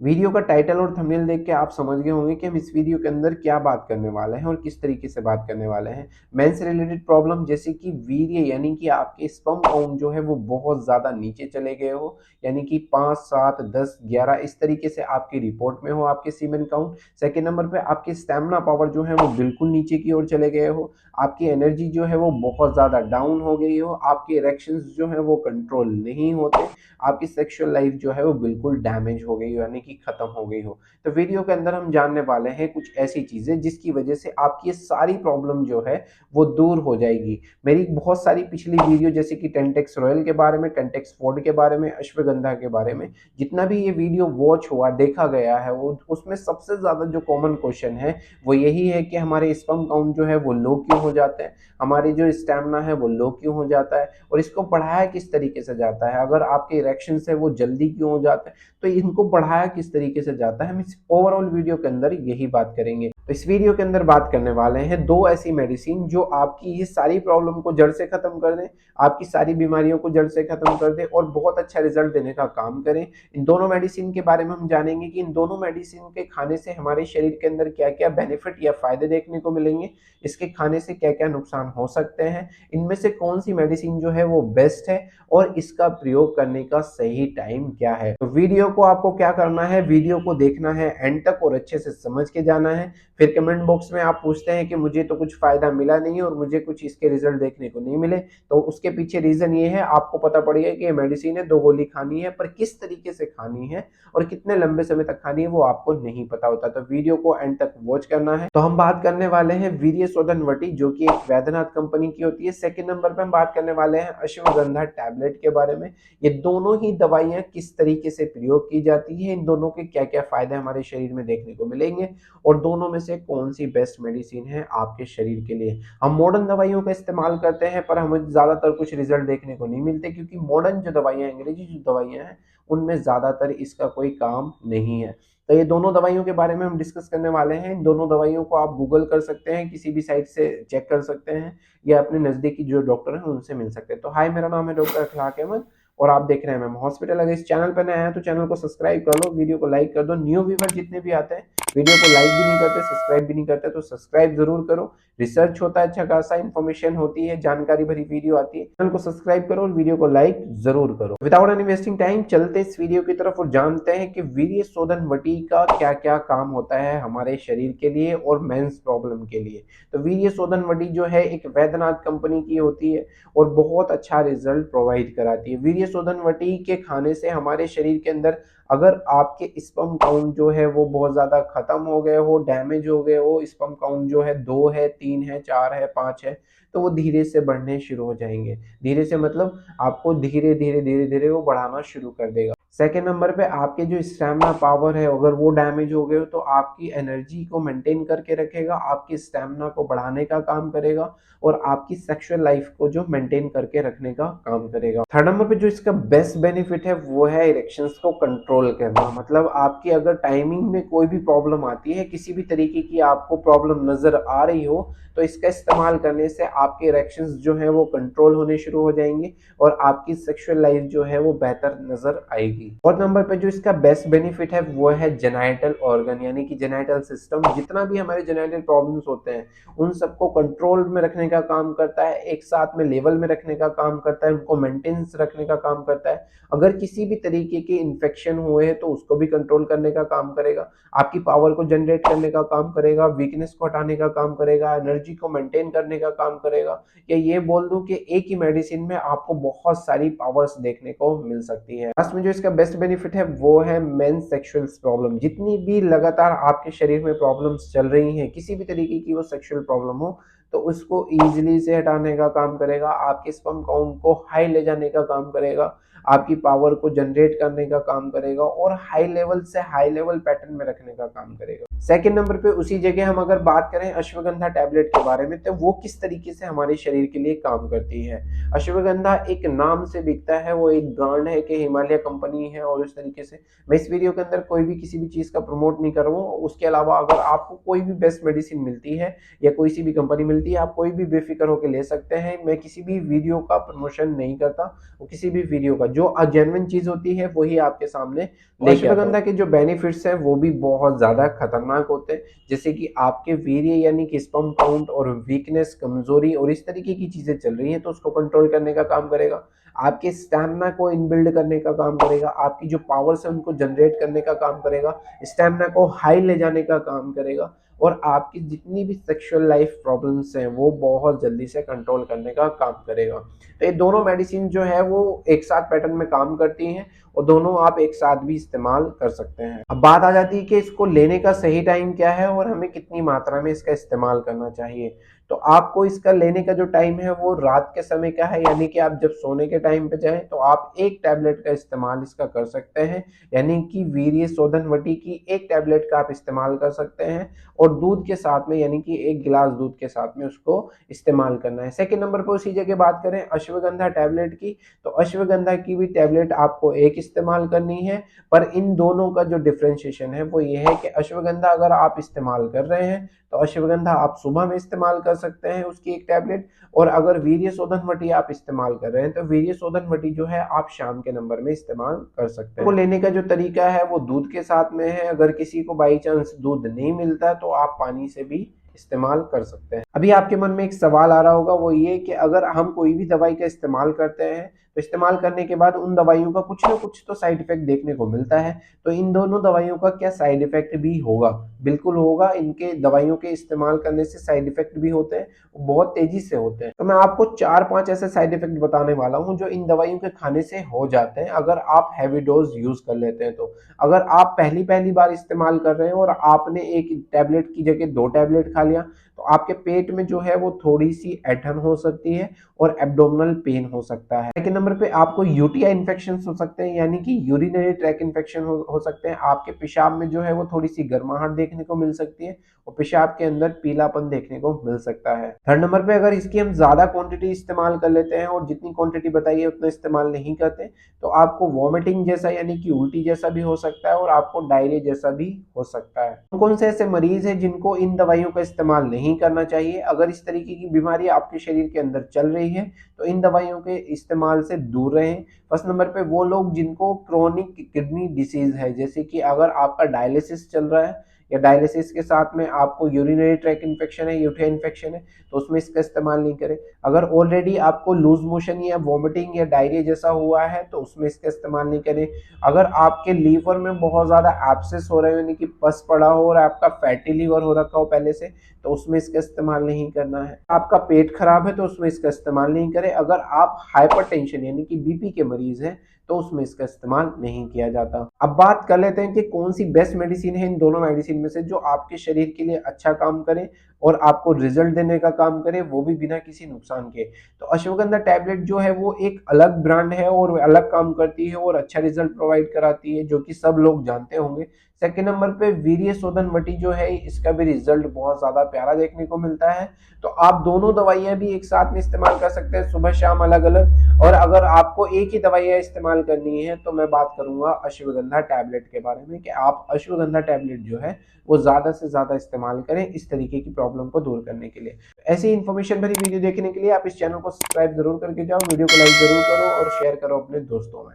Video का title और thumbnail देख के आप समझ गए होंगे कि हम इस वीडियो के अंदर क्या बात करने वाले हैं और किस तरीके से बात करने वाले हैं। मेंस से रिलेटेड प्रॉब्लम जैसे कि वीर्य यानी कि आपके स्पर्म काउंट जो है वो बहुत ज़्यादा नीचे चले गए हो, यानी कि 5, 7, 10, 11 इस तरीके से आपकी रिपोर्ट में हो आपके सीमेन काउंट। सेकंड नंबर पे आपकी स्टैमिना पावर जो है वो बिल्कुल नीचे की ओर चले गए हो, आपकी एनर्जी जो है वो बहुत ज़्यादा डाउन हो गई हो, आपके इरेक्शंस जो है वो कंट्रोल नहीं होते, आपकी सेक्सुअल लाइफ जो है वो बिल्कुल डैमेज हो गई हो यानी कि खत्म हो गई हो। तो वीडियो के अंदर हम जानने वाले हैं कुछ ऐसी चीजें जिसकी वजह से आपकी ये सारी प्रॉब्लम जो है वो दूर हो जाएगी। मेरी बहुत सारी पिछली वीडियो जैसे कि टेंटेक्स रॉयल के बारे में, टेंटेक्स फोर्ड के बारे में, अश्वगंधा के बारे में, जितना भी ये वीडियो वॉच हुआ देखा गया है वो उसमें सबसे ज्यादा जो कॉमन क्वेश्चन है वो यही है कि हमारे स्पर्म काउंट जो है वो लो क्यों हो जाते हैं, हमारी जो स्टैमिना है वो लो क्यों हो जाता है और इसको बढ़ाया किस तरीके से जाता है, अगर आपके इरेक्शन है वो जल्दी क्यों हो जाते हैं, तो इनको बढ़ाया किस तरीके से जाता है। हम इस ओवरऑल वीडियो के अंदर यही बात करेंगे। तो इस वीडियो के अंदर बात करने वाले हैं दो ऐसी मेडिसिन जो आपकी ये सारी प्रॉब्लम को जड़ से खत्म कर दें, आपकी सारी बीमारियों को जड़ से खत्म कर दें और बहुत अच्छा रिजल्ट देने का काम करें। इन दोनों मेडिसिन के बारे में हम जानेंगे कि इन दोनों मेडिसिन के खाने से हमारे शरीर के अंदर क्या क्या बेनिफिट या फायदे देखने को मिलेंगे, इसके खाने से क्या क्या नुकसान हो सकते हैं, इनमें से कौन सी मेडिसिन जो है वो बेस्ट है और इसका प्रयोग करने का सही टाइम क्या है। तो वीडियो को आपको क्या करना है, वीडियो को देखना है एंड तक और अच्छे से समझ के जाना है। फिर कमेंट बॉक्स में आप पूछते हैं कि मुझे तो कुछ फायदा मिला नहीं और मुझे कुछ इसके रिजल्ट देखने को नहीं मिले, तो उसके पीछे रीजन ये है, आपको पता पड़ेगा कि ये मेडिसिन है, 2 गोली खानी है, पर किस तरीके से खानी है और कितने लंबे समय तक खानी है वो आपको नहीं पता होता। तो वीडियो को एंड तक वॉच करना है। तो हम बात करने वाले हैं वीर्य शोधन वटी जो कि एक वैद्यनाथ कंपनी की होती है। सेकंड नंबर पे हम बात करने वाले हैं अश्वगंधा टैबलेट के बारे में। ये दोनों ही दवाइयां किस तरीके से प्रयोग की जाती है, इन दोनों के क्या क्या फायदे हमारे शरीर में देखने को मिलेंगे और दोनों में से कौन सी बेस्ट मेडिसिन है आपके शरीर के लिए। हम मॉडर्न दवाइयों का इस्तेमाल करते हैं पर हमें ज्यादातर कुछ रिजल्ट देखने को नहीं मिलते क्योंकि मॉडर्न जो दवाइयां, अंग्रेजी जो दवाइयां हैं उनमें ज्यादातर इसका कोई काम नहीं है। तो ये दोनों दवाइयों के बारे में हम डिस्कस करने वाले हैं। इन दोनों दवाइयों को आप गूगल कर सकते हैं, किसी भी साइट से चेक कर सकते हैं या अपने नजदीकी जो डॉक्टर हैं उनसे मिल सकते हैं। तो हाय, मेरा नाम है डॉक्टर अखलाक अहमद और आप देख रहे हैं मैम हॉस्पिटल। अगर इस चैनल पर नए हैं तो चैनल को सब्सक्राइब कर लो, वीडियो को लाइक कर दो। न्यू व्यूवर जितने भी आते हैं वीडियो को लाइक भी नहीं करते, सब्सक्राइब भी नहीं करते, तो सब्सक्राइब जरूर करो। रिसर्च होता है, अच्छा खासा इन्फॉर्मेशन होती है, जानकारी भरी वीडियो आती है। चैनल को सब्सक्राइब करो और वीडियो को लाइक जरूर करो। विदाउट एनी वेस्टिंग टाइम चलते इस वीडियो की तरफ और जानते हैं कि वीर्य शोधन वटी का क्या क्या काम होता है हमारे शरीर के लिए और मेंस प्रॉब्लम के लिए। तो वीर्य शोधन वटी जो है एक वैद्यनाथ कंपनी की होती है और बहुत अच्छा रिजल्ट प्रोवाइड कराती है। वीर्य शोधन वटी के खाने से हमारे शरीर के अंदर अगर आपके स्पर्म काउंट जो है वो बहुत ज्यादा खत्म हो गए हो, डैमेज हो गए हो, स्पर्म काउंट जो है 2 है, 3 है, 4 है, 5 है, तो वो धीरे से बढ़ने शुरू हो जाएंगे। धीरे से मतलब आपको धीरे धीरे धीरे धीरे वो बढ़ाना शुरू कर देगा। सेकेंड नंबर पे आपके जो स्टैमिना पावर है अगर वो डैमेज हो गए हो तो आपकी एनर्जी को मेंटेन करके रखेगा, आपकी स्टैमिना को बढ़ाने का काम करेगा और आपकी सेक्सुअल लाइफ को जो मेंटेन करके रखने का काम करेगा। थर्ड नंबर पे जो इसका बेस्ट बेनिफिट है वो है इरेक्शंस को कंट्रोल करना। मतलब आपकी अगर टाइमिंग में कोई भी प्रॉब्लम आती है, किसी भी तरीके की आपको प्रॉब्लम नजर आ रही हो, तो इसका इस्तेमाल करने से आपके इरेक्शंस जो है वो कंट्रोल होने शुरू हो जाएंगे और आपकी सेक्सुअल लाइफ जो है वो बेहतर नजर आएगी। फोर्थ नंबर पे जो इसका बेस्ट बेनिफिट है वो है जेनाइटल ऑर्गन यानी कि जेनाइटल सिस्टम। जितना भी हमारे जेनाइटल प्रॉब्लम्स होते हैं उन सबको कंट्रोल में रखने का काम करता है, एक साथ में लेवल में रखने का काम करता है, उनको मेंटेनेंस रखने का काम करता है। अगर किसी भी तरीके के इन्फेक्शन हुए हैं तो उसको भी कंट्रोल करने का काम करेगा, आपकी पावर को जनरेट करने का काम करेगा, वीकनेस को हटाने का काम करेगा, एनर्जी को मेंटेन करने का काम करेगा। या ये बोल दूं कि एक ही मेडिसिन में आपको बहुत सारी पावर्स देखने को मिल सकती है। लास्ट में जो इसका बेस्ट बेनिफिट है वो है मेन सेक्सुअल प्रॉब्लम। जितनी भी लगातार आपके शरीर में प्रॉब्लम्स चल रही हैं, किसी भी तरीके की वो सेक्सुअल प्रॉब्लम हो, तो उसको इजीली से हटाने का काम करेगा, आपके स्पर्म काउंट को हाई ले जाने का काम करेगा, आपकी पावर को जनरेट करने का काम करेगा और हाई लेवल से हाई लेवल पैटर्न में रखने का काम करेगा। सेकंड नंबर पे उसी जगह हम अगर बात करें अश्वगंधा टैबलेट के बारे में, तो वो किस तरीके से हमारे शरीर के लिए काम करती है। अश्वगंधा एक नाम से बिकता है, वो एक ब्रांड है कि हिमालय कंपनी है और इस तरीके से मैं इस वीडियो के अंदर कोई भी किसी भी चीज का प्रमोट नहीं कर रहा हूँ। उसके अलावा अगर आपको कोई भी बेस्ट मेडिसिन मिलती है या कोई सी भी कंपनी मिलती मिलती है, आप कोई भी बेफिक्र होकर ले सकते हैं। मैं किसी भी वीडियो का प्रमोशन नहीं करता, वो किसी भी वीडियो का जो जेन्युइन चीज होती है वही आपके सामने लेके आता हूं। अश्वगंधा के जो बेनिफिट्स हैं वो भी बहुत ज्यादा खतरनाक होते हैं, जैसे कि आपके वीर्य यानी कि स्पर्म काउंट और वीकनेस, कमजोरी और इस तरीके की चीजें चल रही हैं तो उसको कंट्रोल करने का काम करेगा, आपके स्टैमिना को इनबिल्ड करने का काम करेगा, आपकी जो पावर्स है उनको जनरेट करने का काम करेगा, स्टैमिना को हाई ले जाने का काम करेगा, और आपकी जितनी भी सेक्सुअल लाइफ प्रॉब्लम्स हैं वो बहुत जल्दी से कंट्रोल करने का काम करेगा। तो ये दोनों मेडिसिन जो है वो एक साथ पैटर्न में काम करती हैं और दोनों आप एक साथ भी इस्तेमाल कर सकते हैं। अब बात आ जाती है कि इसको लेने का सही टाइम क्या है और हमें कितनी मात्रा में इसका इस्तेमाल करना चाहिए। तो आपको इसका लेने का जो टाइम है वो रात के समय का है, यानी कि आप जब सोने के टाइम पे जाएं तो आप एक टैबलेट का इस्तेमाल इसका कर सकते हैं, यानी कि वीर्य शोधन वटी की एक टैबलेट का आप इस्तेमाल कर सकते हैं और दूध के साथ में, यानी कि एक गिलास दूध के साथ में उसको इस्तेमाल करना है। सेकंड नंबर पर उसी जगह बात करें अश्वगंधा टैबलेट की, तो अश्वगंधा की भी टैबलेट आपको एक इस्तेमाल करनी है, पर इन दोनों का जो डिफ्रेंशिएशन है वो ये है कि अश्वगंधा अगर आप इस्तेमाल कर रहे हैं तो अश्वगंधा आप सुबह में इस्तेमाल कर सकते हैं उसकी एक टैबलेट, और अगर वीर्य शोधन वटी आप इस्तेमाल कर रहे हैं तो वीर्य शोधन वटी जो है आप शाम के नंबर में इस्तेमाल कर सकते हैं। वो लेने का जो तरीका है वो दूध के साथ में है, अगर किसी को बाई चांस दूध नहीं मिलता तो आप पानी से भी इस्तेमाल कर सकते हैं। अभी आपके मन में एक सवाल आ रहा होगा, वो ये कि अगर हम कोई भी दवाई का इस्तेमाल करते हैं तो इस्तेमाल करने के बाद उन दवाइयों का कुछ ना कुछ तो साइड इफेक्ट देखने को मिलता है, तो इन दोनों दवाइयों का क्या साइड इफेक्ट भी होगा? बिल्कुल होगा। इनके दवाइयों के इस्तेमाल करने से साइड इफेक्ट भी होते हैं, बहुत तेजी से होते हैं। तो मैं आपको 4-5 ऐसे साइड इफेक्ट बताने वाला हूं जो इन दवाइयों के खाने से हो जाते हैं अगर आप हैवी डोज यूज कर लेते हैं। तो अगर आप पहली पहली बार इस्तेमाल कर रहे हैं और आपने एक टैबलेट की जगह 2 टैबलेट खा लिया तो आपके पेट में जो है वो थोड़ी सी ऐंठन हो सकती है और एब्डोमिनल पेन हो सकता है। सेकंड नंबर पे आपको यूटीआई इन्फेक्शन हो सकते हैं, यानी कि यूरिनरी ट्रैक इन्फेक्शन हो सकते हैं। आपके पेशाब में जो है वो थोड़ी सी गर्माहट देखने को मिल सकती है और पेशाब के अंदर पीलापन देखने को मिल सकता है। थर्ड नंबर पे अगर इसकी हम ज्यादा क्वांटिटी इस्तेमाल कर लेते हैं और जितनी क्वांटिटी बताई है उतना इस्तेमाल नहीं करते तो आपको वॉमिटिंग जैसा यानी कि उल्टी जैसा भी हो सकता है और आपको डायरिया जैसा भी हो सकता है। कौन से ऐसे मरीज हैं जिनको इन दवाइयों का इस्तेमाल नहीं करना चाहिए? अगर इस तरीके की बीमारी आपके शरीर के अंदर चल रही है तो इन दवाइयों के इस्तेमाल से दूर रहें। फर्स्ट नंबर पे वो लोग जिनको क्रोनिक किडनी डिसीज है, जैसे कि अगर आपका डायलिसिस चल रहा है या डायलिसिस के साथ में आपको यूरिनरी ट्रैक इन्फेक्शन है, यूटीआई इन्फेक्शन है, तो उसमें इसका इस्तेमाल नहीं करें। अगर ऑलरेडी आपको लूज मोशन या वॉमिटिंग या डायरिया जैसा हुआ है तो उसमें इसका इस्तेमाल नहीं करें। अगर आपके लीवर में बहुत ज्यादा एब्सेस हो रहे हो यानी कि पस पड़ा हो और आपका फैटी लीवर हो रखा हो पहले से तो उसमें इसका इस्तेमाल नहीं करना है। आपका पेट खराब है तो उसमें इसका इस्तेमाल नहीं करें। अगर आप हाइपरटेंशन यानी कि बीपी के मरीज हैं तो उसमें इसका इस्तेमाल नहीं किया जाता। अब बात कर लेते हैं कि कौन सी बेस्ट मेडिसिन है इन दोनों मेडिसिन में से जो आपके शरीर के लिए अच्छा काम करे और आपको रिजल्ट देने का काम करे, वो भी बिना किसी नुकसान के। तो अश्वगंधा टैबलेट जो है वो एक अलग ब्रांड है और अलग काम करती है और अच्छा रिजल्ट प्रोवाइड कराती है, जो कि सब लोग जानते होंगे। सेकेंड नंबर पे वीर्य शोधन वटी जो है इसका भी रिजल्ट बहुत ज्यादा प्यारा देखने को मिलता है। तो आप दोनों दवाइयां भी एक साथ में इस्तेमाल कर सकते हैं, सुबह शाम अलग अलग। और अगर आपको एक ही दवाइयां इस्तेमाल करनी है तो मैं बात करूंगा अश्वगंधा टैबलेट के बारे में कि आप अश्वगंधा टैबलेट जो है वो ज्यादा से ज्यादा इस्तेमाल करें इस तरीके की प्रॉब्लम को दूर करने के लिए। ऐसी इन्फॉर्मेशन भरी वीडियो देखने के लिए आप इस चैनल को सब्सक्राइब जरूर करके जाओ, वीडियो को लाइक जरूर करो और शेयर करो अपने दोस्तों में।